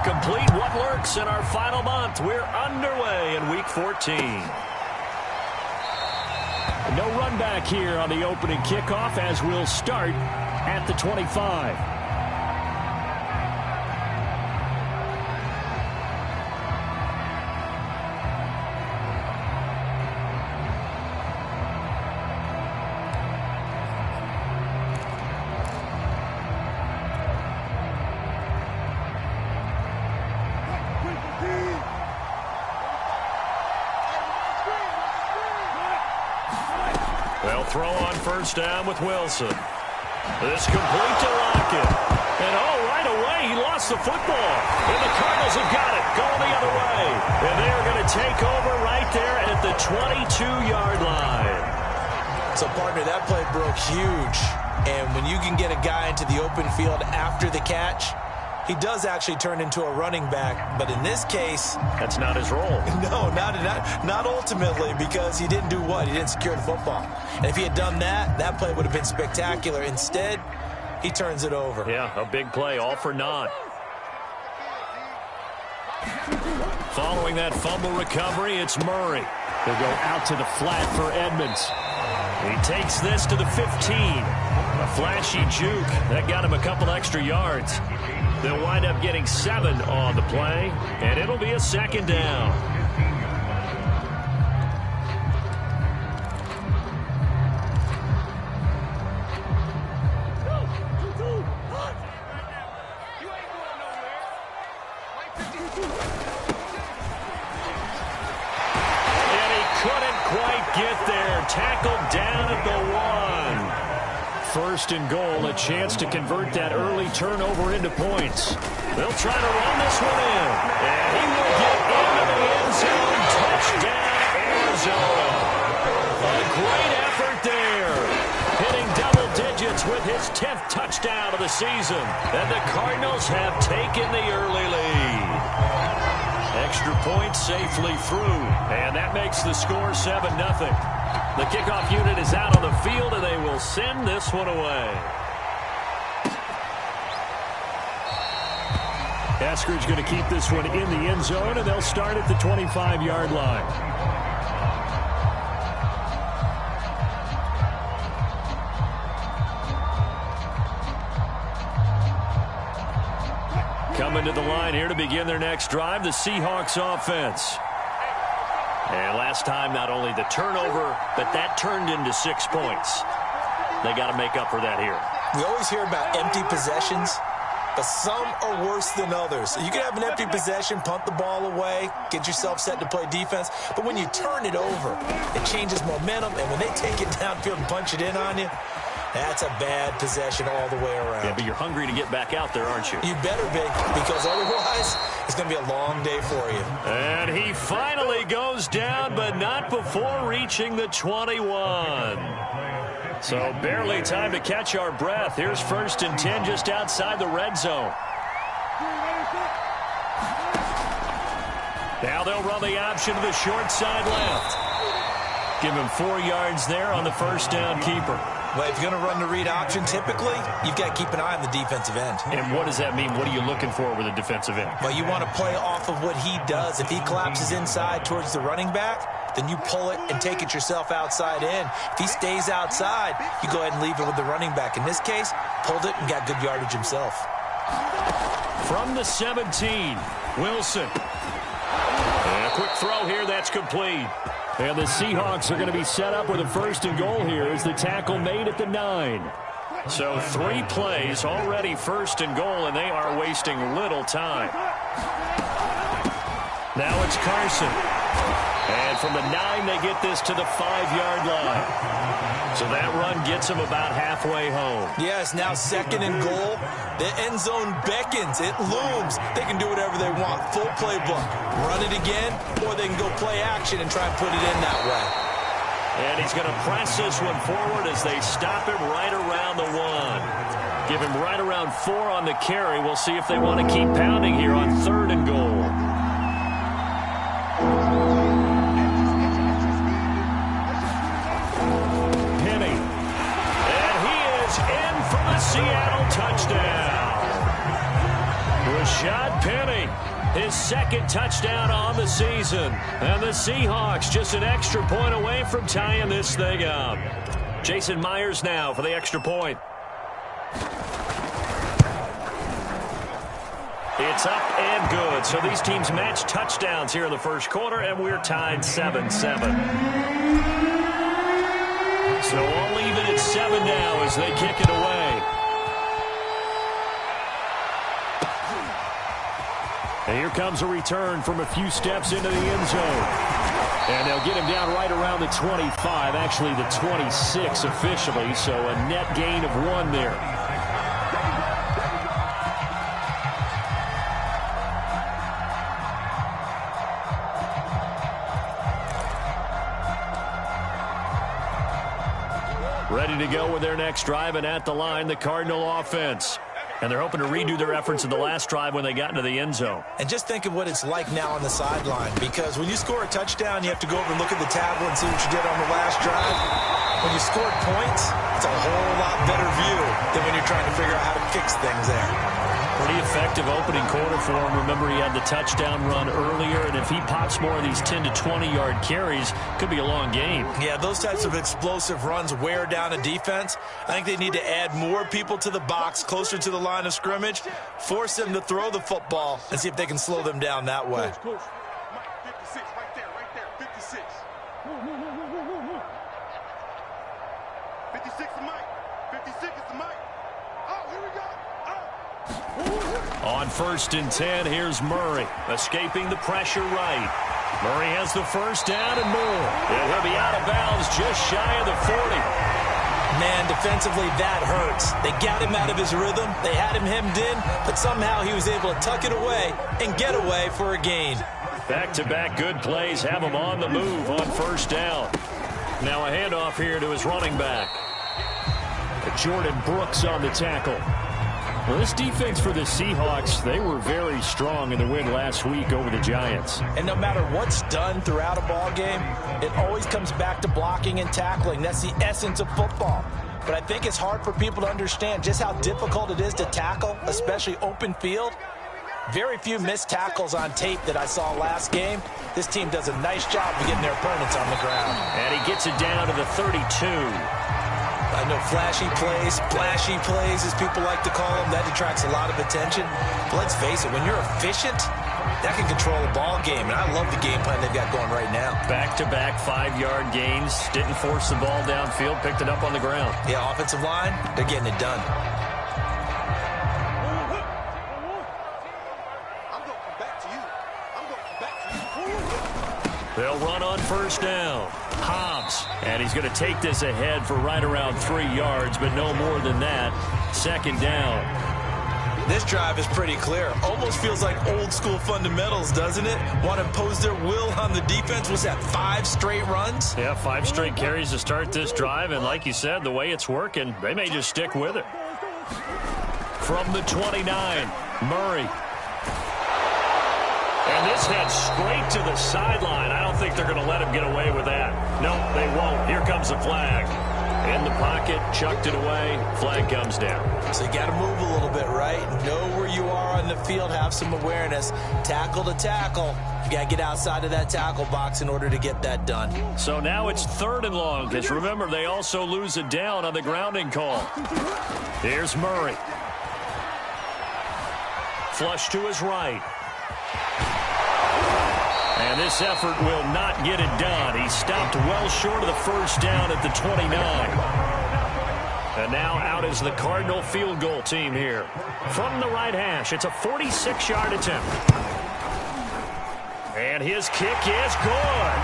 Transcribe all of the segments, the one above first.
complete what lurks in our final month. We're underway in Week 14. No run back here on the opening kickoff as we'll start at the 25. They'll throw on first down with Wilson. This complete to Lockett. And right away he lost the football. And the Cardinals have got it. Going the other way. And they are going to take over right there at the 22-yard line. So, partner, that play broke huge. And when you can get a guy into the open field after the catch, he does actually turn into a running back, but in this case... That's not his role. No, not ultimately, because he didn't do what? He didn't secure the football. And if he had done that, that play would have been spectacular. Instead, he turns it over. Yeah, a big play, all for naught. Following that fumble recovery, it's Murray. He'll go out to the flat for Edmonds. He takes this to the 15. A flashy juke. That got him a couple extra yards. They'll wind up getting 7 on the play, and it'll be a second down. And he couldn't quite get there. Tackled down at the 1. First and goal, a chance to convert that early turnover into points. They'll try to run this one in. And he will get into the end zone. Touchdown, Arizona. A great effort there. Hitting double digits with his 10th touchdown of the season. And the Cardinals have taken the early lead. Extra point safely through. And that makes the score 7-0. The kickoff unit is out on the field, and they will send this one away. Eskridge going to keep this one in the end zone, and they'll start at the 25-yard line. Coming to the line here to begin their next drive, the Seahawks offense. And last time, not only the turnover, but that turned into 6 points. They got to make up for that here. We always hear about empty possessions, but some are worse than others. You can have an empty possession, punt the ball away, get yourself set to play defense, but when you turn it over, it changes momentum, and when they take it downfield and punch it in on you, that's a bad possession all the way around. Yeah, but you're hungry to get back out there, aren't you? You better be, because otherwise it's going to be a long day for you. And he finally goes down, but not before reaching the 21. So barely time to catch our breath. Here's 1st and 10 just outside the red zone. Now they'll run the option to the short side left. Give him 4 yards there on the first down keeper. Well, if you're going to run the read option, typically, you've got to keep an eye on the defensive end. And what does that mean? What are you looking for with a defensive end? Well, you want to play off of what he does. If he collapses inside towards the running back, then you pull it and take it yourself outside in. If he stays outside, you go ahead and leave it with the running back. In this case, pulled it and got good yardage himself. From the 17, Wilson. And a quick throw here, that's complete. And the Seahawks are going to be set up with a 1st and goal here as the tackle made at the 9. So 3 plays, already 1st and goal, and they are wasting little time. Now it's Carson. And from the 9, they get this to the 5-yard line. So that run gets them about halfway home. Yes, now 2nd and goal. The end zone beckons. It looms. They can do whatever they want. Full playbook. Run it again, or they can go play action and try and put it in that way. And he's going to press this one forward as they stop him right around the 1. Give him right around 4 on the carry. We'll see if they want to keep pounding here on 3rd and goal. Seattle touchdown. Rashad Penny His second touchdown on the season. And the Seahawks just an extra point away from tying this thing up. Jason Myers now for the extra point. It's up and good. So these teams match touchdowns here in the first quarter, and we're tied 7-7. So all even at 7 now as they kick it away. And here comes a return from a few steps into the end zone. And they'll get him down right around the 25, actually the 26 officially, so a net gain of 1 there. Ready to go with their next drive, and at the line, the Cardinal offense. And they're hoping to redo their efforts in the last drive when they got into the end zone. And just think of what it's like now on the sideline, because when you score a touchdown, you have to go over and look at the tablet and see what you did on the last drive. When you scored points, it's a whole lot better view than when you're trying to figure out how to fix things there. Pretty effective opening quarter for him. Remember, he had the touchdown run earlier, and if he pops more of these 10 to 20-yard carries, could be a long game. Yeah, those types of explosive runs wear down a defense. I think they need to add more people to the box, closer to the line of scrimmage, force them to throw the football, and see if they can slow them down that way. Coach, 56, right there, 56. 56 is Mike. 56 is the Mike. Oh, here we go. On 1st and 10, here's Murray, escaping the pressure right. Murray has the first down and more. And he'll be out of bounds just shy of the 40. Man, defensively, that hurts. They got him out of his rhythm. They had him hemmed in, but somehow he was able to tuck it away and get away for a gain. Back-to-back good plays have him on the move on 1st down. Now a handoff here to his running back. Jordan Brooks on the tackle. Well, this defense for the Seahawks, they were very strong in the win last week over the Giants. And no matter what's done throughout a ball game, it always comes back to blocking and tackling. That's the essence of football. But I think it's hard for people to understand just how difficult it is to tackle, especially open field. Very few missed tackles on tape that I saw last game. This team does a nice job of getting their opponents on the ground. And he gets it down to the 32. I know flashy plays, splashy plays, as people like to call them, that attracts a lot of attention. But let's face it, when you're efficient, that can control a ball game. And I love the game plan they've got going right now. Back-to-back 5-yard gains, didn't force the ball downfield, picked it up on the ground. Yeah, offensive line, they're getting it done. They'll run on 1st down. Hobbs, and he's going to take this ahead for right around 3 yards, but no more than that. 2nd down. This drive is pretty clear. Almost feels like old school fundamentals, doesn't it? Want to impose their will on the defense. Was that 5 straight runs? Yeah, 5 straight carries to start this drive, and like you said, the way it's working, they may just stick with it. From the 29, Murray. And this heads straight to the sideline. I don't think they're going to let him get away with that. No, they won't. Here comes the flag. In the pocket, chucked it away. Flag comes down. So you got to move a little bit, right? Know where you are on the field. Have some awareness. Tackle to tackle. You got to get outside of that tackle box in order to get that done. So now it's 3rd and long, because remember, they also lose it down on the grounding call. Here's Murray. Flush to his right. And this effort will not get it done. He stopped well short of the 1st down at the 29. And now out is the Cardinal field goal team here. From the right hash, it's a 46-yard attempt. And his kick is good.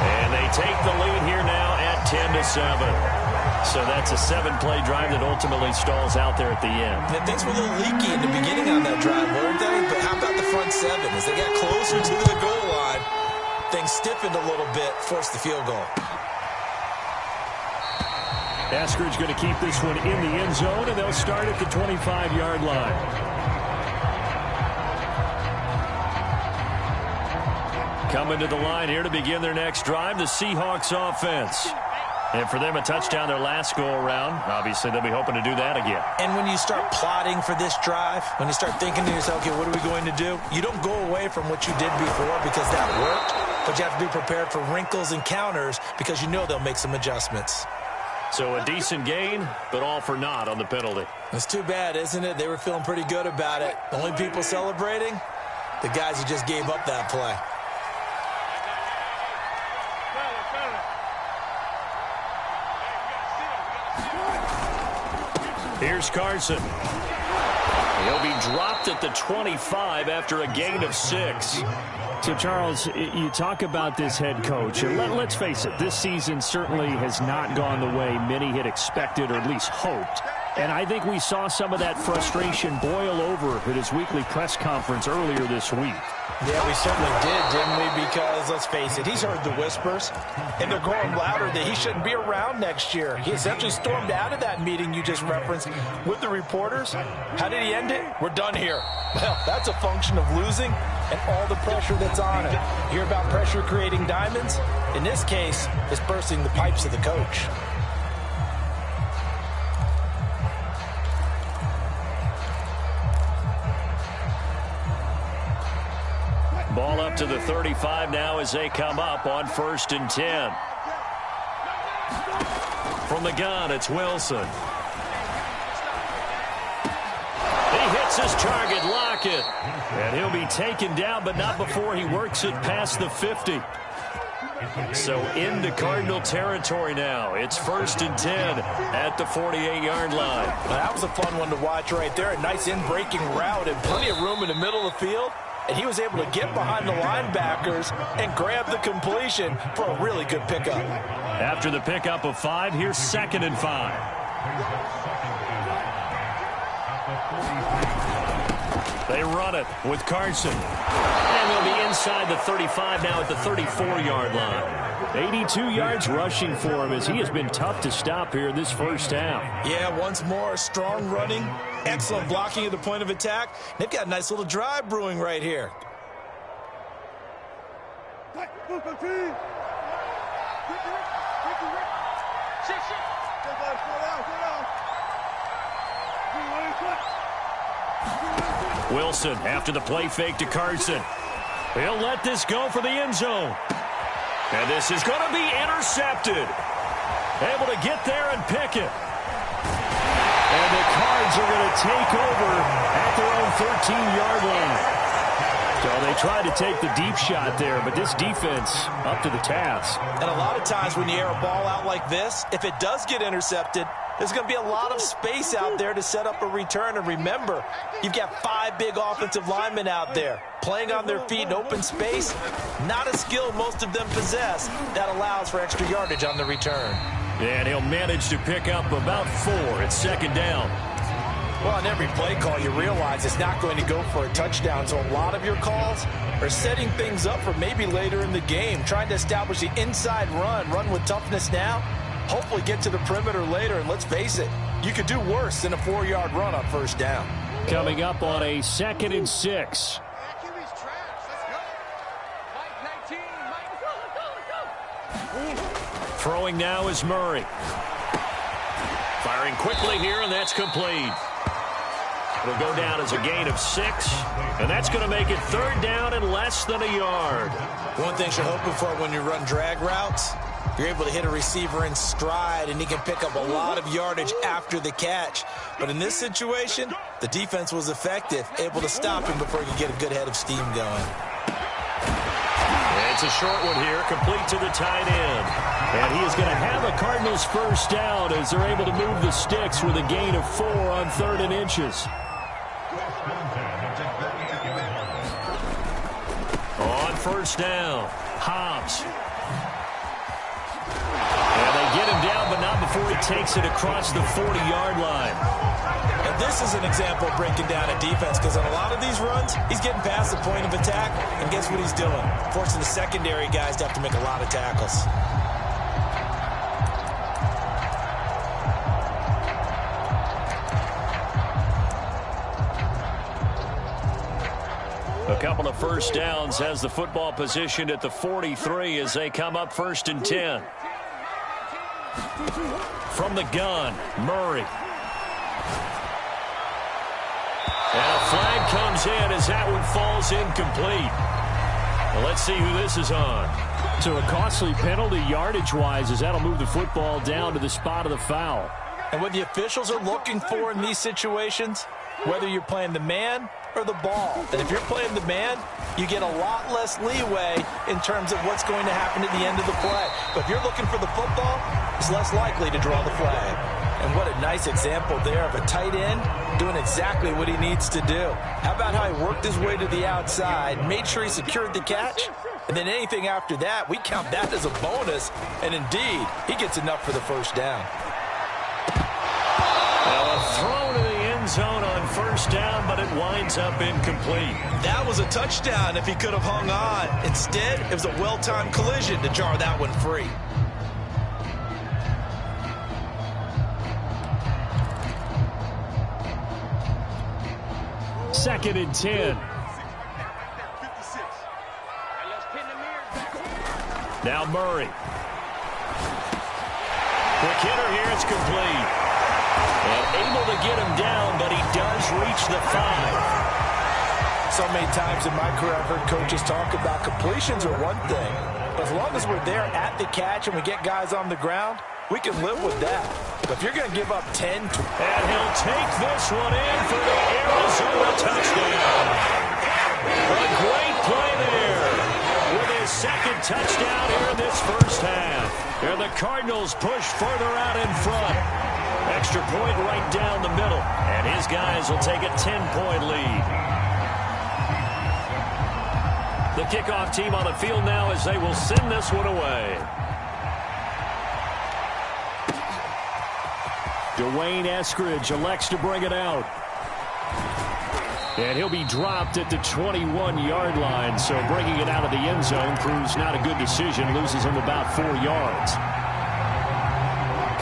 And they take the lead here now at 10-7. So that's a 7-play drive that ultimately stalls out there at the end. And things were a little leaky in the beginning on that drive, weren't they? But how about the front 7? As they got closer to the goal line, things stiffened a little bit, forced the field goal. Eskridge going to keep this one in the end zone, and they'll start at the 25-yard line. Coming to the line here to begin their next drive, the Seahawks offense. And for them, a touchdown their last go-around. Obviously, they'll be hoping to do that again. And when you start plotting for this drive, when you start thinking to yourself, okay, what are we going to do? You don't go away from what you did before because that worked, but you have to be prepared for wrinkles and counters because you know they'll make some adjustments. So a decent gain, but all for naught on the penalty. It's too bad, isn't it? They were feeling pretty good about it. The only people celebrating, the guys who just gave up that play. Here's Carson. He'll be dropped at the 25 after a gain of 6. So, Charles, you talk about this head coach, and let's face it, this season certainly has not gone the way many had expected or at least hoped. And I think we saw some of that frustration boil over at his weekly press conference earlier this week. Yeah, we certainly did, didn't we? Because, let's face it, he's heard the whispers, and they're growing louder that he shouldn't be around next year. He essentially stormed out of that meeting you just referenced with the reporters. How did he end it? We're done here. Well, that's a function of losing and all the pressure that's on it. You hear about pressure creating diamonds? In this case, it's bursting the pipes of the coach. Ball up to the 35 now as they come up on 1st and 10. From the gun, it's Wilson. He hits his target, Lockett. And he'll be taken down, but not before he works it past the 50. So into Cardinal territory now. It's 1st and 10 at the 48-yard line. Well, that was a fun one to watch right there. A nice in-breaking route and plenty of room in the middle of the field. And he was able to get behind the linebackers and grab the completion for a really good pickup. After the pickup of 5, here's 2nd and 5. They run it with Carson. And they'll be inside the 35 now at the 34-yard line. 82 yards rushing for him as he has been tough to stop here this first half. Yeah, once more, strong running, excellent blocking at the point of attack. They've got a nice little drive brewing right here. Wilson after the play fake to Carson. He'll let this go for the end zone. And this is going to be intercepted. Able to get there and pick it. And the Cards are going to take over at their own 13-yard line. So they tried to take the deep shot there, but this defense up to the task. And a lot of times when you air a ball out like this, if it does get intercepted, there's going to be a lot of space out there to set up a return. And remember, you've got 5 big offensive linemen out there playing on their feet in open space. Not a skill most of them possess that allows for extra yardage on the return. And he'll manage to pick up about 4 at 2nd down. Well, on every play call, you realize it's not going to go for a touchdown. So a lot of your calls are setting things up for maybe later in the game, trying to establish the inside run with toughness now, hopefully get to the perimeter later. And let's face it, you could do worse than a 4-yard run on 1st down. Coming up on a 2nd and 6. Throwing now is Murray. Firing quickly here, and that's complete. It'll go down as a gain of 6, and that's going to make it 3rd down and less than a yard. One thing you're hoping for when you run drag routes, you're able to hit a receiver in stride, and he can pick up a lot of yardage after the catch. But in this situation, the defense was effective, able to stop him before he could get a good head of steam going. It's a short one here, complete to the tight end. And he is going to have a Cardinals 1st down as they're able to move the sticks with a gain of 4 on 3rd and inches. On 1st down, Hobbs. And they get him down, but not before he takes it across the 40-yard line. And this is an example of breaking down a defense, because on a lot of these runs, he's getting past the point of attack, and guess what he's doing? Forcing the secondary guys to have to make a lot of tackles. A couple of 1st downs has the football positioned at the 43 as they come up 1st and 10. From the gun, Murray. And a flag comes in as that one falls incomplete. Well, let's see who this is on. So a costly penalty yardage-wise as that'll move the football down to the spot of the foul. And what the officials are looking for in these situations, whether you're playing the man or the ball. And if you're playing the man, you get a lot less leeway in terms of what's going to happen at the end of the play. But if you're looking for the football, it's less likely to draw the flag. And what a nice example there of a tight end doing exactly what he needs to do. How about how he worked his way to the outside, made sure he secured the catch, and then anything after that, we count that as a bonus. And indeed, he gets enough for the first down. Well, a throw to the end zone on first down, but it winds up incomplete. That was a touchdown if he could have hung on. Instead, it was a well-timed collision to jar that one free. Second and 10. Now Murray. Quick hitter here, it's complete. And able to get him down, but he does reach the 5. So many times in my career I've heard coaches talk about completions are one thing, but as long as we're there at the catch and we get guys on the ground, we can live with that. But if you're going to give up 10, and he'll take this one in for the Arizona touchdown. A great play there with his second touchdown here in this first half. And the Cardinals push further out in front. Extra point right down the middle. And his guys will take a 10-point lead. The kickoff team on the field now as they will send this one away. Dwayne Eskridge elects to bring it out. And he'll be dropped at the 21-yard line, so bringing it out of the end zone proves not a good decision, loses him about 4 yards.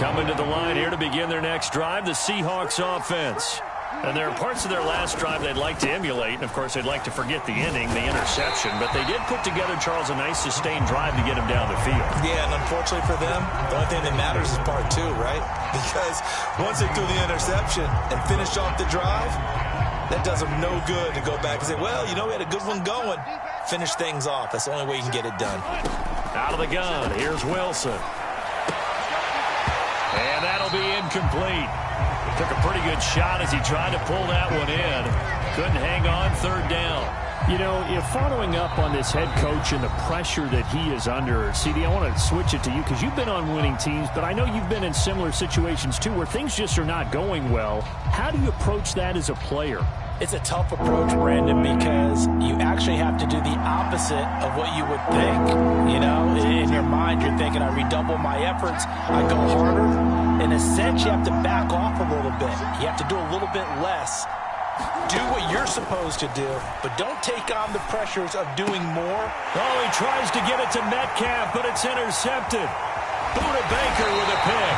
Coming to the line here to begin their next drive, the Seahawks offense. And there are parts of their last drive they'd like to emulate, and of course they'd like to forget the ending, the interception, but they did put together, Charles, a nice sustained drive to get him down the field. Yeah, and unfortunately for them, the only thing that matters is part 2, right? Because once they threw the interception and finished off the drive, that does them no good to go back and say, well, you know, we had a good one going. Finish things off. That's the only way you can get it done. Out of the gun, here's Wilson. And that'll be incomplete. He took a pretty good shot as he tried to pull that one in. Couldn't hang on, third down. You know, following up on this head coach and the pressure that he is under, CD, I want to switch it to you because you've been on winning teams, but I know you've been in similar situations too where things just are not going well. How do you approach that as a player? It's a tough approach, Brandon, because you actually have to do the opposite of what you would think. You know, in your mind, you're thinking, I redouble my efforts, I go harder. In a sense, you have to back off a little bit. You have to do a little bit less. Do what you're supposed to do, but don't take on the pressures of doing more. Oh, he tries to get it to Metcalf, but it's intercepted. Buda Baker with a pick.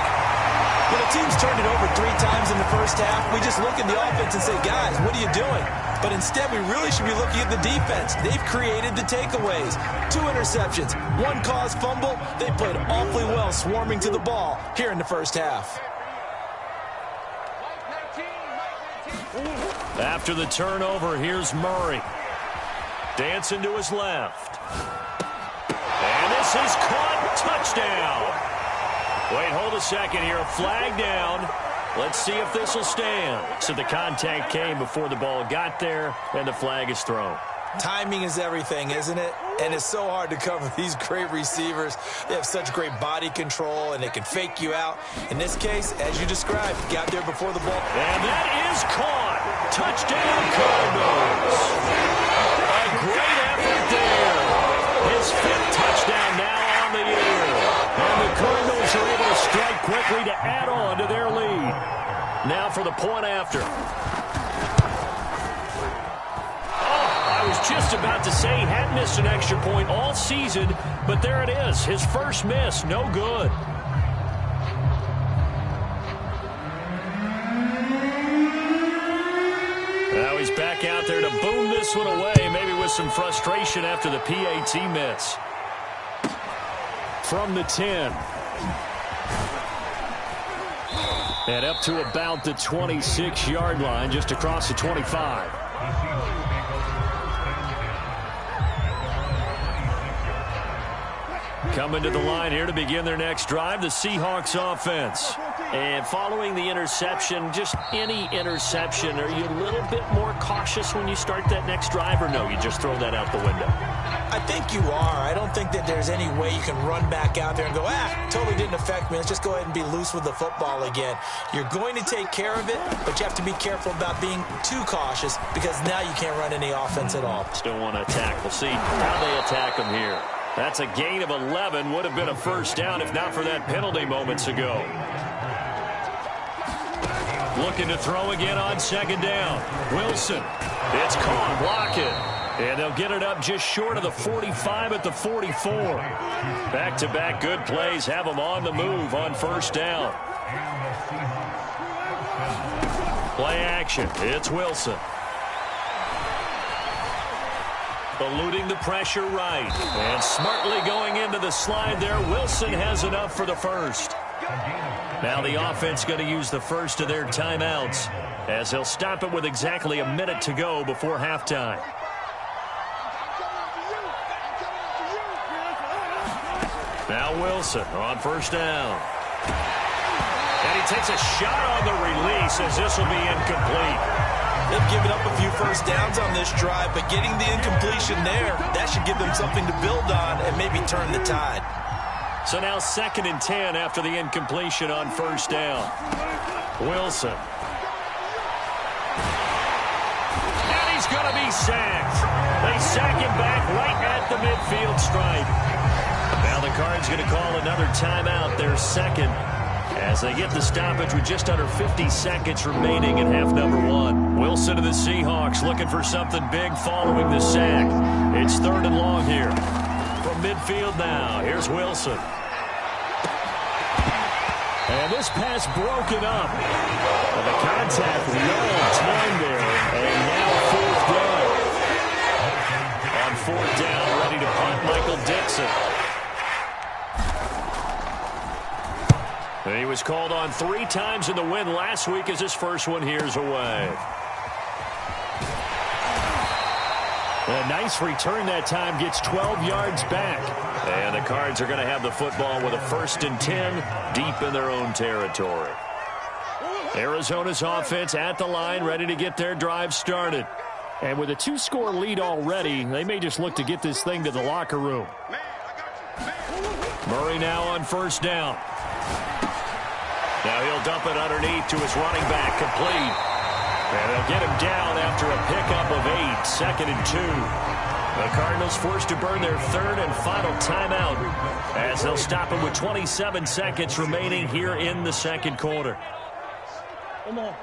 When a team's turned it over 3 times in the first half, we just look at the offense and say, guys, what are you doing? But instead, we really should be looking at the defense. They've created the takeaways. 2 interceptions, 1 caused fumble. They played awfully well swarming to the ball here in the first half. After the turnover, here's Murray. Dancing to his left. And this is caught. Touchdown. Wait, hold a second here. A flag down. Let's see if this will stand. So the contact came before the ball got there, and the flag is thrown. Timing is everything, isn't it? And it's so hard to cover these great receivers. They have such great body control, and they can fake you out. In this case, as you described, got there before the ball. And that is caught. Touchdown, Cardinals. A great effort there. His 5th touchdown now on the year. And the Cardinals are able to strike quickly to add on to their lead. Now for the point after. I was just about to say he had missed an extra point all season, but there it is. His first miss, no good. Now he's back out there to boom this one away, maybe with some frustration after the PAT miss. From the 10. And up to about the 26-yard line, just across the 25. Coming to the line here to begin their next drive, the Seahawks offense. And following the interception, just any interception, are you a little bit more cautious when you start that next drive, or no, you just throw that out the window? I think you are. I don't think that there's any way you can run back out there and go, totally didn't affect me. Let's just go ahead and be loose with the football again. You're going to take care of it, but you have to be careful about being too cautious because now you can't run any offense at all. Still want to attack. We'll see how they attack them here. That's a gain of 11. Would have been a first down if not for that penalty moments ago. Looking to throw again on second down. Wilson. It's caught. Block it. And they'll get it up just short of the 45 at the 44. Back-to-back good plays have them on the move on first down. Play action. It's Wilson. Eluding the pressure right. And smartly going into the slide there. Wilson has enough for the first. Now the offense going to use the first of their timeouts as they'll stop it with exactly a minute to go before halftime. Now Wilson on first down. And he takes a shot on the release as this will be incomplete. They've given up a few first downs on this drive, but getting the incompletion there, that should give them something to build on and maybe turn the tide. So now 2nd and 10 after the incompletion on first down. Wilson. And he's going to be sacked. They sack him back right at the midfield stripe. Now the Cards going to call another timeout, their second, as they get the stoppage with just under 50 seconds remaining in half number 1. Wilson to the Seahawks looking for something big following the sack. It's 3rd and long here. From midfield now, here's Wilson. And this pass broken up. And the contact well timed there. And now 4th down. On 4th down, ready to punt, Michael Dixon. And he was called on 3 times in the win last week as his first one here's away. A nice return that time, gets 12 yards back. And the Cards are going to have the football with a 1st and 10 deep in their own territory. Arizona's offense at the line, ready to get their drive started. And with a 2-score lead already, they may just look to get this thing to the locker room. Murray now on first down. Now he'll dump it underneath to his running back, complete. And they'll get him down after a pickup of 8, 2nd and 2. The Cardinals forced to burn their 3rd and final timeout as they'll stop it with 27 seconds remaining here in the 2nd quarter. Come on.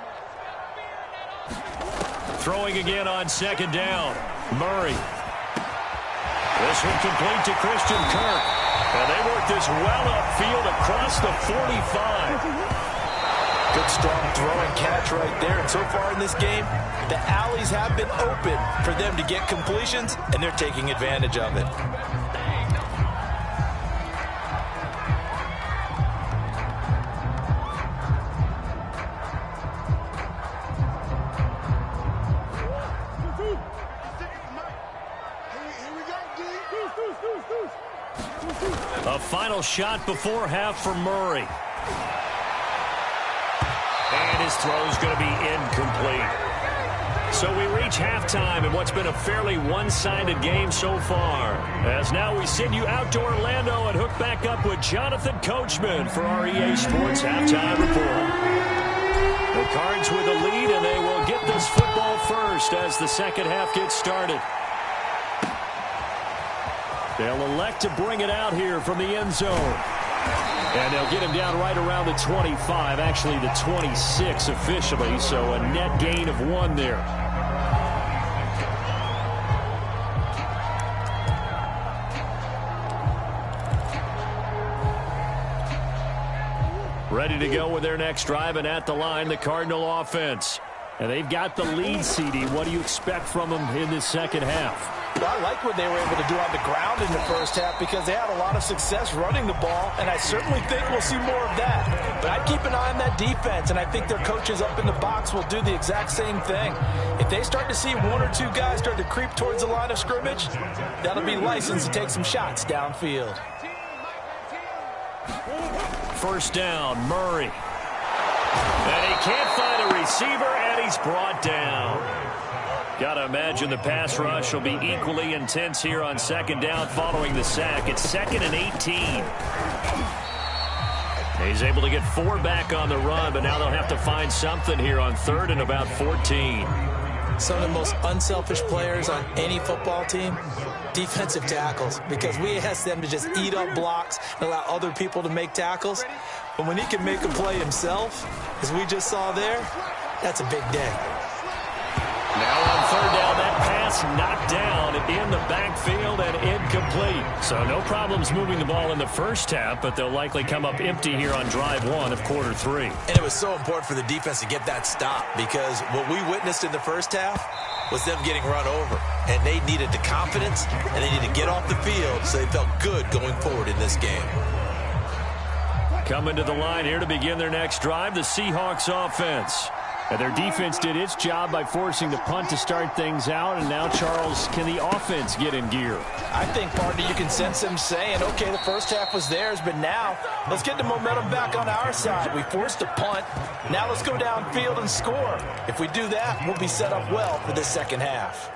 Throwing again on 2nd down. Murray. This one complete to Christian Kirk. And they work this well upfield across the 45. Good strong throw and catch right there. And so far in this game, the alleys have been open for them to get completions, and they're taking advantage of it. A final shot before half for Murray. And his throw's going to be incomplete. So we reach halftime in what's been a fairly one-sided game so far. As now we send you out to Orlando and hook back up with Jonathan Coachman for our EA Sports Halftime Report. The Cards with the lead, and they will get this football first as the second half gets started. They'll elect to bring it out here from the end zone. And they'll get him down right around the 25, actually the 26 officially, so a net gain of 1 there. Ready to go with their next drive, and at the line, the Cardinal offense. And they've got the lead, CD. What do you expect from them in this second half? Well, I like what they were able to do on the ground in the first half because they had a lot of success running the ball, and I certainly think we'll see more of that. But I'd keep an eye on that defense, and I think their coaches up in the box will do the exact same thing. If they start to see one or two guys start to creep towards the line of scrimmage, that'll be license to take some shots downfield. First down, Murray. And he can't find a receiver, and he's brought down. Got to imagine the pass rush will be equally intense here on second down following the sack. It's 2nd and 18. He's able to get 4 back on the run, but now they'll have to find something here on 3rd and about 14. Some of the most unselfish players on any football team, defensive tackles, because we ask them to just eat up blocks and allow other people to make tackles. But when he can make a play himself, as we just saw there, that's a big day. Now on 3rd down, that pass knocked down in the backfield and incomplete. So no problems moving the ball in the first half, but they'll likely come up empty here on drive 1 of quarter 3. And it was so important for the defense to get that stop because what we witnessed in the first half was them getting run over. And they needed the confidence, and they needed to get off the field so they felt good going forward in this game. Coming to the line here to begin their next drive, the Seahawks offense. And their defense did its job by forcing the punt to start things out. And now, Charles, can the offense get in gear? I think, partner, you can sense them saying, okay, the first half was theirs, but now let's get the momentum back on our side. We forced a punt. Now let's go downfield and score. If we do that, we'll be set up well for this second half.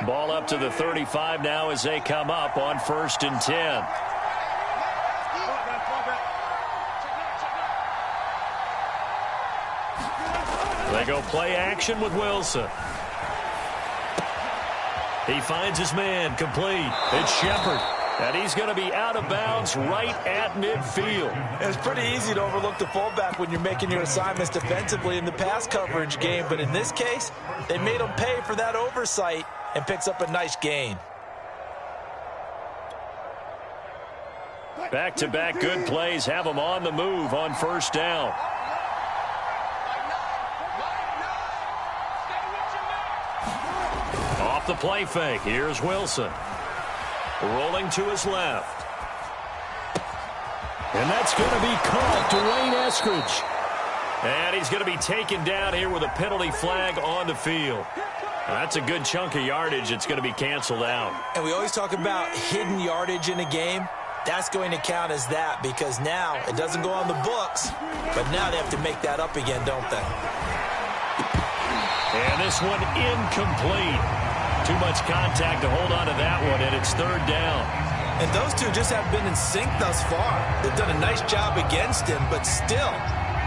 Ball up to the 35 now as they come up on 1st and 10. They go play action with Wilson. He finds his man, complete. It's Shepard. And he's going to be out of bounds right at midfield. It's pretty easy to overlook the fullback when you're making your assignments defensively in the pass coverage game. But in this case, they made him pay for that oversight and picks up a nice gain. Back-to-back good plays have him on the move on 1st down. Off the play fake. Here's Wilson. Rolling to his left. And that's going to be caught. Dwayne Eskridge. And he's going to be taken down here with a penalty flag on the field. That's a good chunk of yardage. It's going to be canceled out. And we always talk about hidden yardage in a game. That's going to count as that because now it doesn't go on the books, but now they have to make that up again, don't they? And this one incomplete. Too much contact to hold on to that one, and it's 3rd down. And those two just have been in sync thus far. They've done a nice job against him, but still,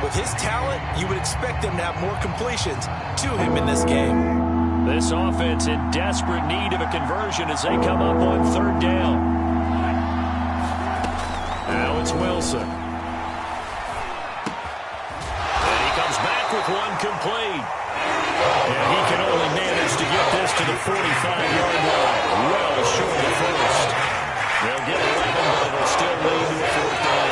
with his talent, you would expect them to have more completions to him in this game. This offense in desperate need of a conversion as they come up on 3rd down. Now it's Wilson. And he comes back with one complete. And he can only manage to get this to the 45-yard line. Well short of the first. They'll get 11, but it'll still lead to a 4th down.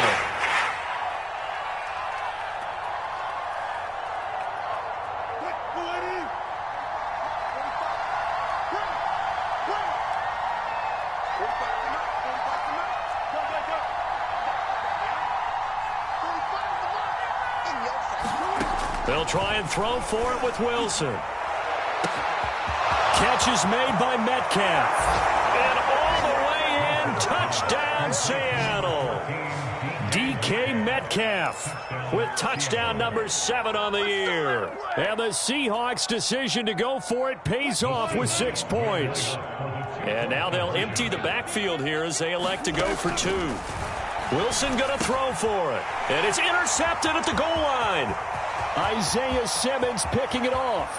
They'll try and throw for it with Wilson. Catch is made by Metcalf. And all the way in, touchdown Seattle. DK Metcalf with touchdown number 7 on the year. And the Seahawks' decision to go for it pays off with 6 points. And now they'll empty the backfield here as they elect to go for 2. Wilson going to throw for it. And it's intercepted at the goal line. Isaiah Simmons picking it off.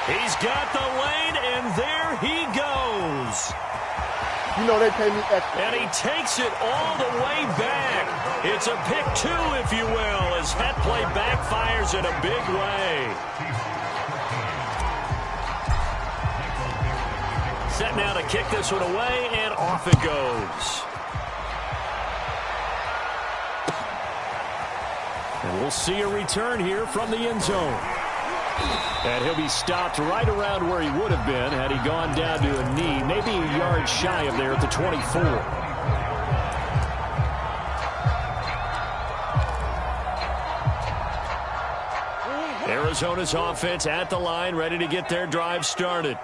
He's got the lane, and there he goes. You know they pay me extra. And he takes it all the way back. It's a pick 2, if you will, as that play backfires in a big way. Set now to kick this one away, and off it goes. And We'll see a return here from the end zone. And he'll be stopped right around where he would have been had he gone down to a knee, maybe a yard shy of there at the 24. Arizona's offense at the line, ready to get their drive started.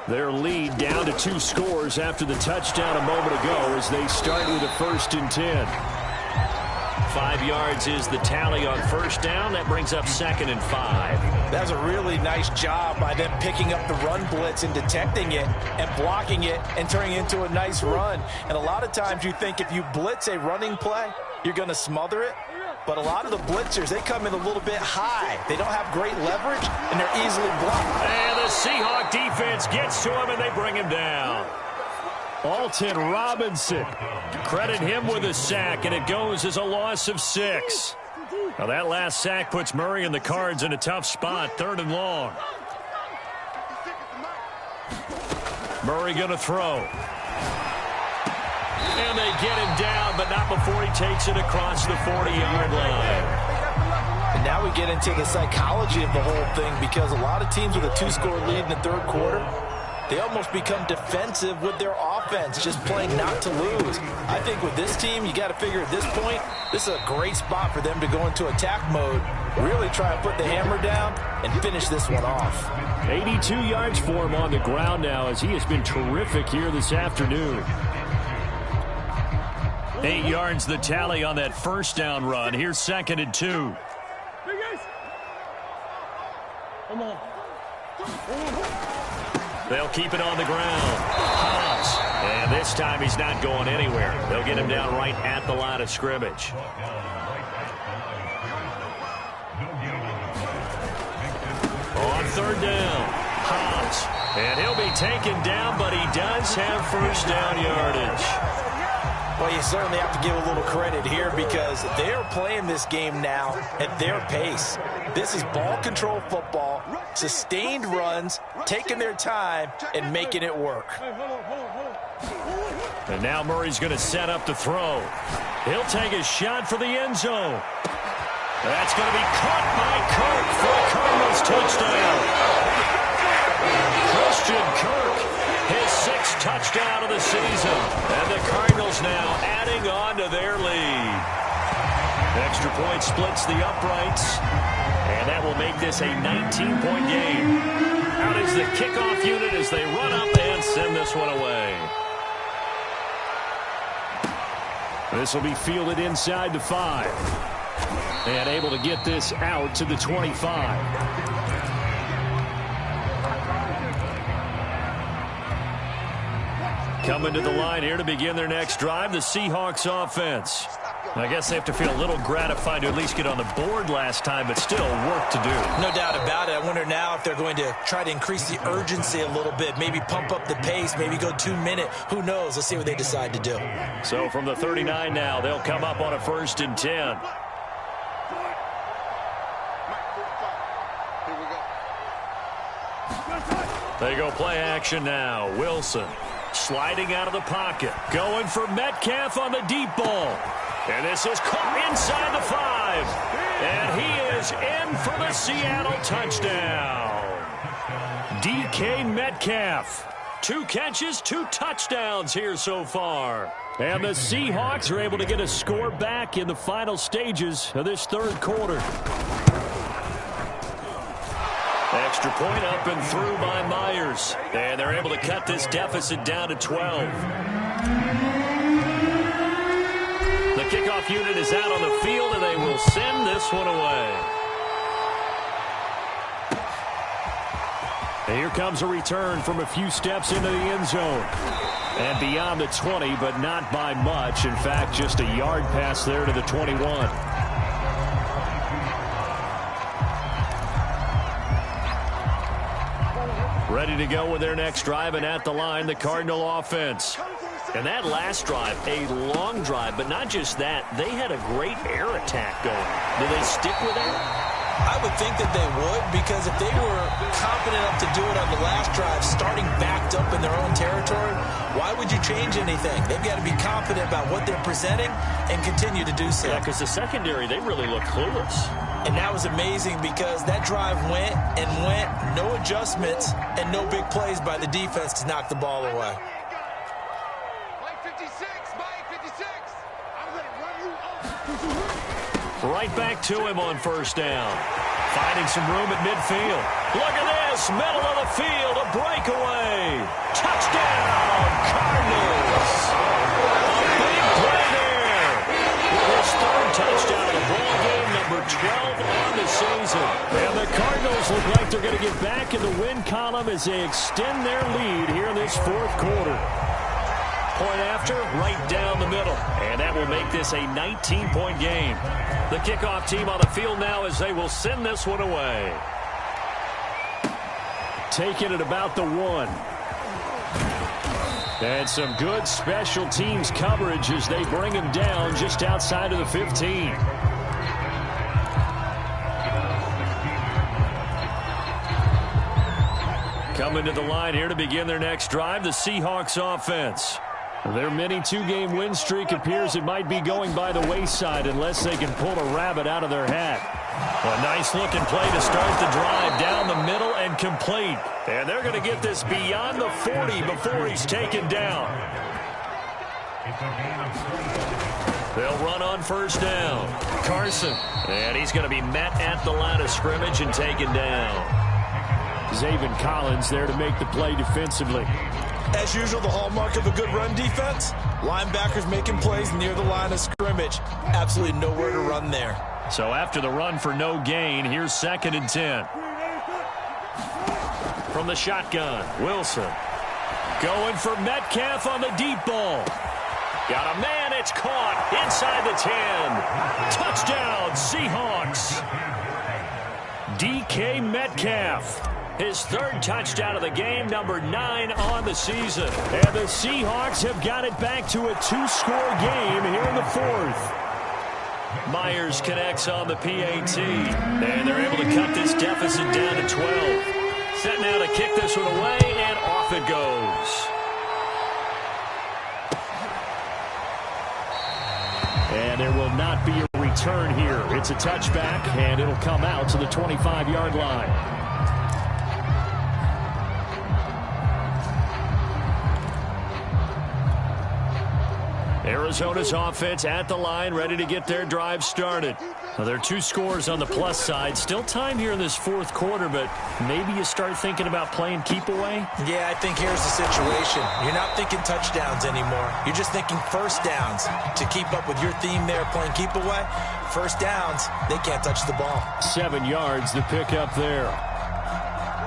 Their lead down to 2 scores after the touchdown a moment ago as they start with a 1st and 10. 5 yards is the tally on first down. That brings up 2nd and 5. That's a really nice job by them picking up the run blitz and detecting it and blocking it and turning it into a nice run. And a lot of times you think if you blitz a running play, you're going to smother it. But a lot of the blitzers, they come in a little bit high. They don't have great leverage, and they're easily blocked. And the Seahawk defense gets to him, and they bring him down. Alton Robinson. Credit him with a sack, and it goes as a loss of 6. Now that last sack puts Murray and the Cards in a tough spot, 3rd and long. Murray going to throw. And they get him down, but not before he takes it across the 40-yard line. And now we get into the psychology of the whole thing, because a lot of teams with a 2-score lead in the 3rd quarter, they almost become defensive with their offense, just playing not to lose. I think with this team, you got to figure at this point, this is a great spot for them to go into attack mode, really try and put the hammer down and finish this one off. 82 yards for him on the ground now as he has been terrific here this afternoon. 8 yards the tally on that first down run. Here's 2nd and 2. Come on. They'll keep it on the ground. Hobbs. And this time he's not going anywhere. They'll get him down right at the line of scrimmage. On 3rd down, Hobbs. And he'll be taken down, but he does have first down yardage. Well, you certainly have to give a little credit here because they're playing this game now at their pace. This is ball control football, sustained runs, taking their time, and making it work. And now Murray's going to set up the throw. He'll take a shot for the end zone. That's going to be caught by Kirk for a Cardinals touchdown. Christian Kirk, his 6th touchdown of the season. And the Cardinals now adding on to their lead. Extra point splits the uprights. And that will make this a 19-point game. Out is the kickoff unit as they run up and send this one away. This will be fielded inside the 5. And able to get this out to the 25. Coming to the line here to begin their next drive, the Seahawks offense. I guess they have to feel a little gratified to at least get on the board last time, but still work to do. No doubt about it. I wonder now if they're going to try to increase the urgency a little bit, maybe pump up the pace, maybe go 2-minute. Who knows? Let's see what they decide to do. So from the 39 now, they'll come up on a 1st and 10. They go play action now. Wilson sliding out of the pocket. Going for Metcalf on the deep ball. And this is caught inside the 5. And he is in for the Seattle touchdown. DK Metcalf. 2 catches, 2 touchdowns here so far. And the Seahawks are able to get a score back in the final stages of this 3rd quarter. Extra point up and through by Myers. And they're able to cut this deficit down to 12. The kickoff unit is out on the field, and they will send this one away. And here comes a return from a few steps into the end zone. And beyond the 20, but not by much. In fact, just a yard pass there to the 21. Ready to go with their next drive, and at the line, the Cardinal offense. And that last drive, a long drive, but not just that. They had a great air attack going. Do they stick with that? I would think that they would, because if they were confident enough to do it on the last drive, starting backed up in their own territory, why would you change anything? They've got to be confident about what they're presenting and continue to do so. Yeah, because the secondary, they really look clueless. And that was amazing because that drive went and went, no adjustments and no big plays by the defense to knock the ball away. Mike 56, Mike 56. I'm going to run you over. Right back to him on first down. Finding some room at midfield. Look at this, middle of the field, a breakaway. Touchdown, Cardinals. A big play there. His third touchdown of the ball game, number 12 on the season. And the Cardinals look like they're going to get back in the win column as they extend their lead here in this fourth quarter. Point after, right down the middle. And that will make this a 19-point game. The kickoff team on the field now as they will send this one away. Taking it about the 1. And some good special teams coverage as they bring him down just outside of the 15. Coming to the line here to begin their next drive, the Seahawks offense. Their mini 2-game win streak appears it might be going by the wayside unless they can pull a rabbit out of their hat. A nice-looking play to start the drive down the middle and complete. And they're going to get this beyond the 40 before he's taken down. They'll run on first down. Carson. And he's going to be met at the line of scrimmage and taken down. Zaven Collins there to make the play defensively. As usual, the hallmark of a good run defense, linebackers making plays near the line of scrimmage. Absolutely nowhere to run there. So after the run for no gain, here's 2nd and 10. From the shotgun, Wilson. Going for Metcalf on the deep ball. Got a man, it's caught inside the 10. Touchdown, Seahawks. DK Metcalf. His 3rd touchdown of the game, number 9 on the season. And the Seahawks have got it back to a 2-score game here in the 4th. Myers connects on the PAT. And they're able to cut this deficit down to 12. Set now to kick this one away, and off it goes. And there will not be a return here. It's a touchback, and it'll come out to the 25-yard line. Arizona's offense at the line, ready to get their drive started. Now, there are 2 scores on the plus side. Still time here in this 4th quarter, but maybe you start thinking about playing keep away? Yeah, I think here's the situation. You're not thinking touchdowns anymore. You're just thinking first downs. To keep up with your theme there, playing keep away, first downs, they can't touch the ball. 7 yards, the pickup there.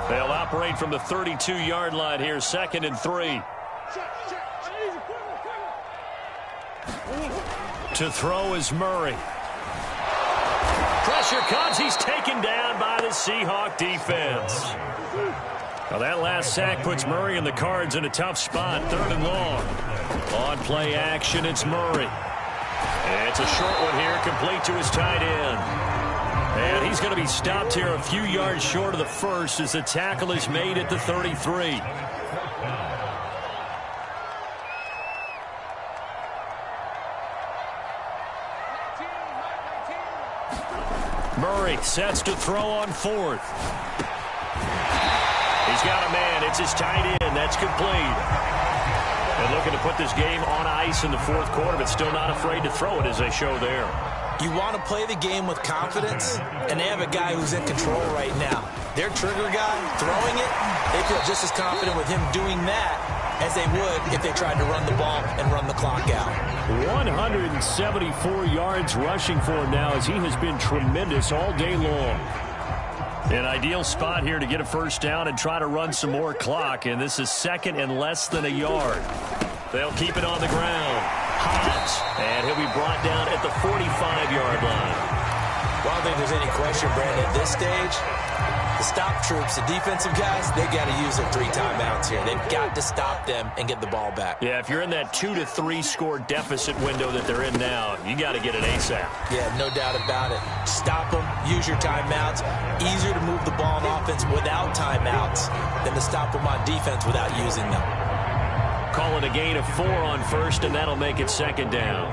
They'll operate from the 32-yard line here, 2nd and 3. To throw is Murray. Pressure comes. He's taken down by the Seahawk defense. Now that last sack puts Murray and the Cards in a tough spot. 3rd and long. On play action, it's Murray. And it's a short one here, complete to his tight end. And he's going to be stopped here a few yards short of the first as the tackle is made at the 33. Murray sets to throw on 4th. He's got a man. It's his tight end. That's complete. And looking to put this game on ice in the 4th quarter, but still not afraid to throw it as they show there. You want to play the game with confidence, and they have a guy who's in control right now. Their trigger guy throwing it, they feel just as confident with him doing that as they would if they tried to run the ball and run the clock out. 174 yards rushing for him now as he has been tremendous all day long. An ideal spot here to get a first down and try to run some more clock, and this is 2nd and less than a yard. They'll keep it on the ground. Hobbs, and he'll be brought down at the 45-yard line. Well, I don't think there's any question, Brandon, at this stage, the stop troops, the defensive guys, they got to use their 3 timeouts here. They've got to stop them and get the ball back. Yeah, if you're in that 2 to 3 score deficit window that they're in now, you got to get it ASAP. Yeah, no doubt about it. Stop them, use your timeouts. Easier to move the ball on offense without timeouts than to stop them on defense without using them. Calling a gain of 4 on first, and that'll make it 2nd down.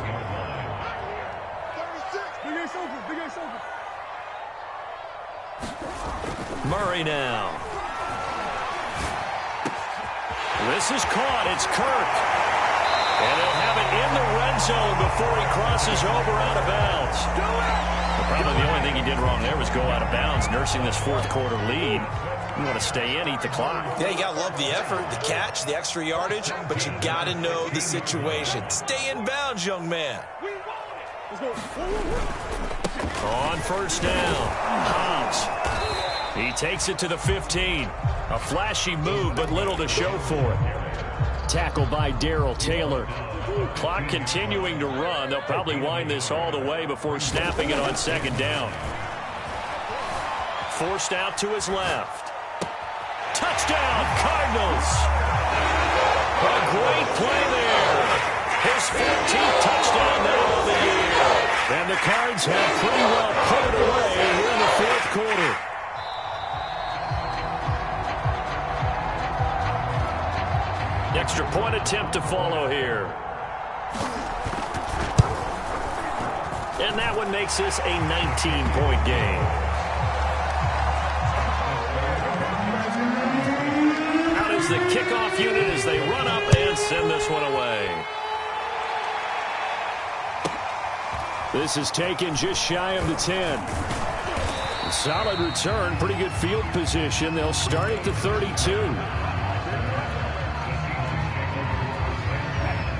Murray now. This is caught. It's Kirk. And they'll have it in the red zone before he crosses over out of bounds. Well, probably the only thing he did wrong there was go out of bounds, nursing this fourth quarter lead. You want to stay in, eat the clock. Yeah, you got to love the effort, the catch, the extra yardage, but you got to know the situation. Stay in bounds, young man. On first down, Hobbs. He takes it to the 15. A flashy move, but little to show for it. Tackled by Darrell Taylor. Clock continuing to run. They'll probably wind this all the way before snapping it on second down. Forced out to his left. Touchdown, Cardinals. A great play there. His 14th touchdown now of the year. And the Cards have pretty well put it away here in the fourth quarter. Extra point attempt to follow here. And that one makes this a 19-point game. Out is the kickoff unit as they run up and send this one away. This is taken just shy of the 10. Solid return, pretty good field position. They'll start at the 32.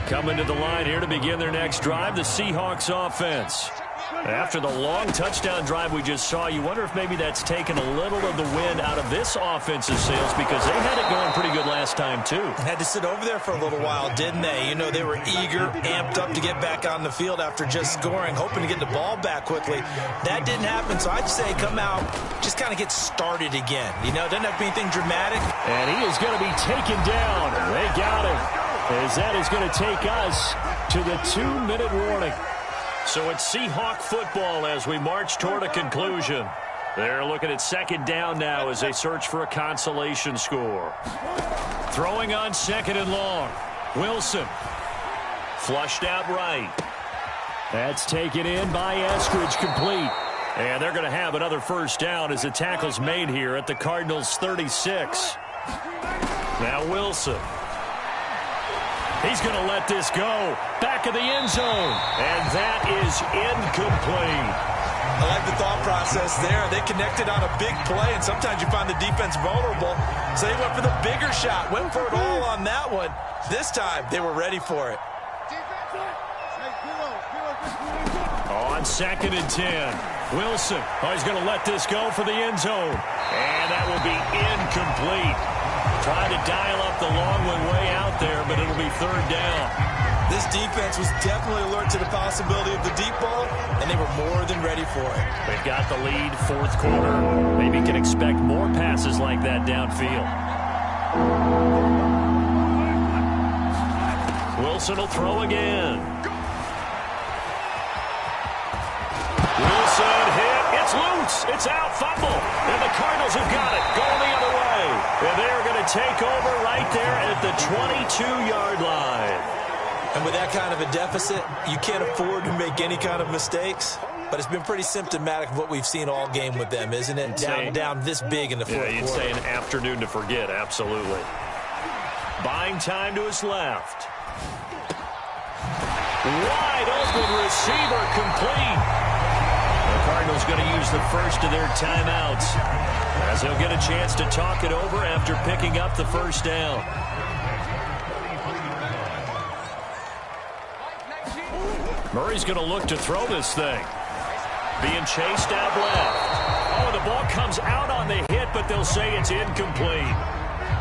Coming to the line here to begin their next drive, the Seahawks offense. After the long touchdown drive we just saw, you wonder if maybe that's taken a little of the wind out of this offensive sails because they had it going pretty good last time, too. Had to sit over there for a little while, didn't they? You know, they were eager, amped up to get back on the field after just scoring, hoping to get the ball back quickly. That didn't happen, so I'd say come out, just kind of get started again. You know, doesn't have to be anything dramatic. And he is going to be taken down. They got him. As that is going to take us to the 2-minute warning. So it's Seahawk football as we march toward a conclusion. They're looking at second down now as they search for a consolation score. Throwing on second and long. Wilson. Flushed out right. That's taken in by Eskridge, complete. And they're going to have another first down as the tackle's made here at the Cardinals' 36. Now Wilson. He's going to let this go. Back of the end zone. And that is incomplete. I like the thought process there. They connected on a big play, and sometimes you find the defense vulnerable. So they went for the bigger shot. Went for it all on that one. This time, they were ready for it. On second and 10. Wilson. Oh, he's going to let this go for the end zone. And that will be incomplete. Trying to dial up the long one way out there, but it'll be third down. This defense was definitely alert to the possibility of the deep ball, and they were more than ready for it. They've got the lead, fourth quarter. Maybe can expect more passes like that downfield. Wilson will throw again. Wilson hit. It's loose. It's out. Fumble. And the Cardinals have got it. Going the other way. And they're going to take over right there at the 22-yard line. And with that kind of a deficit, you can't afford to make any kind of mistakes. But it's been pretty symptomatic of what we've seen all game with them, isn't it? Down this big in the fourth quarter. Yeah, you'd say an afternoon to forget. Absolutely. Buying time to his left. Wide open receiver, complete. The Cardinals going to use the first of their timeouts as they'll get a chance to talk it over after picking up the first down. Murray's going to look to throw this thing. Being chased out left. Oh, the ball comes out on the hit, but they'll say it's incomplete.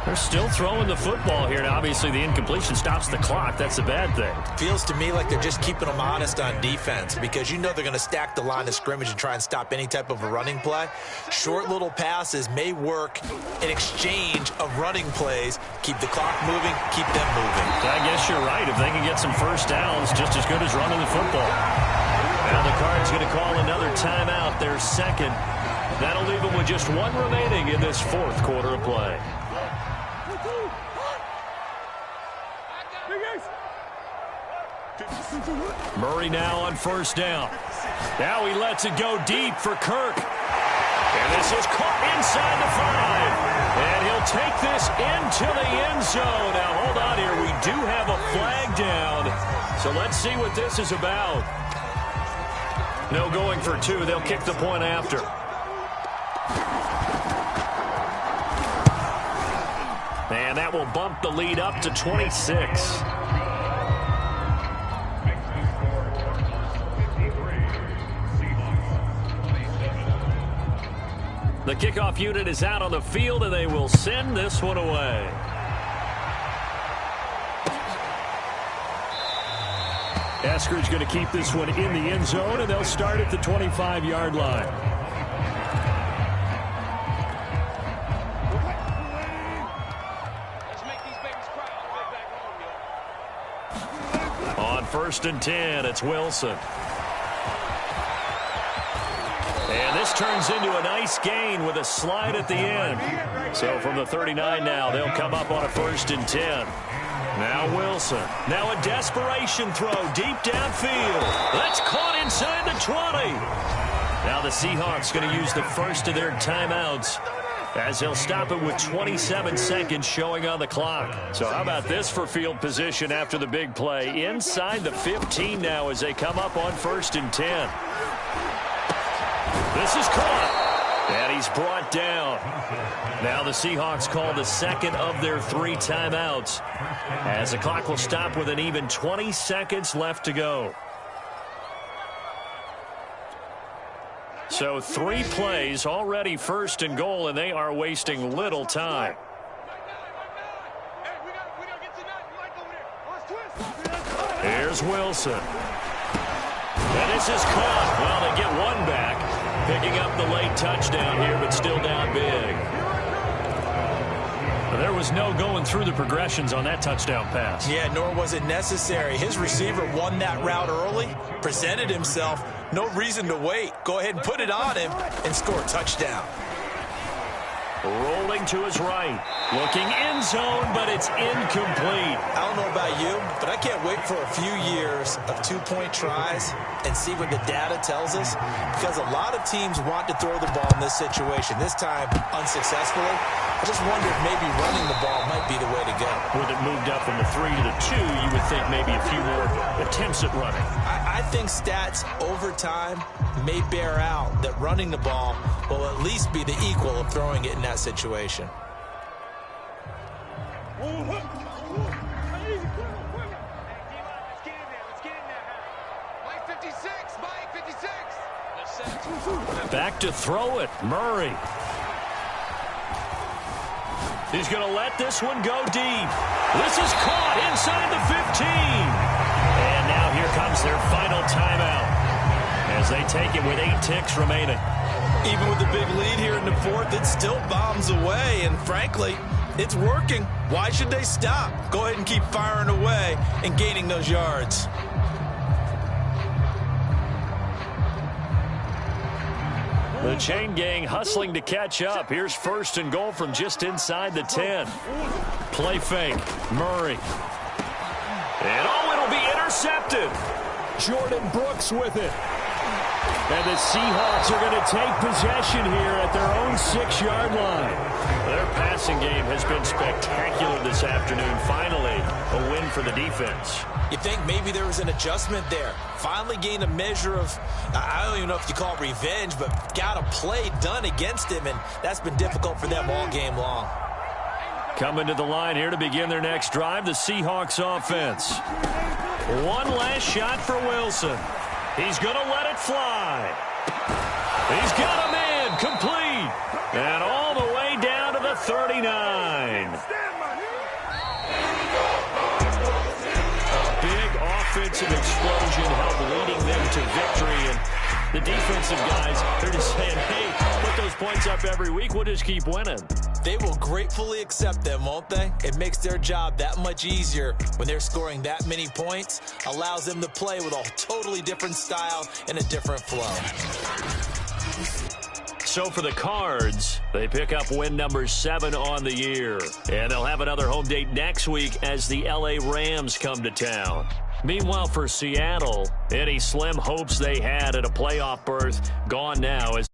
They're still throwing the football here. Now, obviously, the incompletion stops the clock. That's the bad thing. Feels to me like they're just keeping them honest on defense because you know they're going to stack the line of scrimmage and try and stop any type of a running play. Short little passes may work in exchange of running plays. Keep the clock moving, keep them moving. I guess you're right. If they can get some first downs, just as good as running the football. Now the Cards going to call another timeout, their second. That'll leave them with just one remaining in this fourth quarter of play. Murray now on first down. Now he lets it go deep for Kirk. And this is caught inside the 5. And he'll take this into the end zone. Now, hold on here. We do have a flag down. So let's see what this is about. No going for 2. They'll kick the point after. And that will bump the lead up to 26. The kickoff unit is out on the field, and they will send this one away. Esker's going to keep this one in the end zone, and they'll start at the 25-yard line. On 1st and 10, it's Wilson. And this turns into a nice gain with a slide at the end. So from the 39 now, they'll come up on a 1st and 10. Now Wilson. Now a desperation throw deep downfield. That's caught inside the 20. Now the Seahawks going to use the first of their timeouts as they'll stop it with 27 seconds showing on the clock. So how about this for field position after the big play? Inside the 15 now as they come up on 1st and 10. This is caught. And he's brought down. Now the Seahawks call the second of their 3 timeouts as the clock will stop with an even 20 seconds left to go. So 3 plays, already 1st and goal, and they are wasting little time. Here's Wilson. And this is caught. Well, they get one back. Picking up the late touchdown here, but still down big. There was no going through the progressions on that touchdown pass. Yeah, nor was it necessary. His receiver won that route early, presented himself. No reason to wait. Go ahead and put it on him and score a touchdown. Rolling to his right. Looking end zone, but it's incomplete. I don't know about you, but I can't wait for a few years of 2-point tries and see what the data tells us, because a lot of teams want to throw the ball in this situation. This time, unsuccessfully. I just wonder if maybe running the ball might be the way to go. With it moved up from the 3 to the 2, you would think maybe a few more attempts at running. I think stats over time may bear out that running the ball will at least be the equal of throwing it in that situation. Back to throw it, Murray. He's going to let this one go deep. This is caught inside the 15. And now here comes their final timeout as they take it with 8 ticks remaining. Even with the big lead here in the 4th, it still bombs away, and frankly, it's working. Why should they stop? Go ahead and keep firing away and gaining those yards. The chain gang hustling to catch up. Here's 1st and goal from just inside the 10. Play fake. Murray. And it'll be intercepted. Jordan Brooks with it. And the Seahawks are going to take possession here at their own 6-yard line. Their passing game has been spectacular this afternoon. Finally, a win for the defense. You think maybe there was an adjustment there. Finally gained a measure of, I don't even know if you call it revenge, but got a play done against him, and that's been difficult for them all game long. Coming to the line here to begin their next drive, the Seahawks offense. One last shot for Wilson. He's going to let it fly. He's got a man complete. And all the way down to the 39. A big offensive explosion helped leading them to victory. And the defensive guys, they're just saying, hey, put those points up every week. We'll just keep winning. They will gratefully accept them, won't they? It makes their job that much easier when they're scoring that many points. Allows them to play with a totally different style and a different flow. So for the Cards, they pick up win number 7 on the year. And they'll have another home date next week as the LA Rams come to town. Meanwhile, for Seattle, any slim hopes they had at a playoff berth gone now as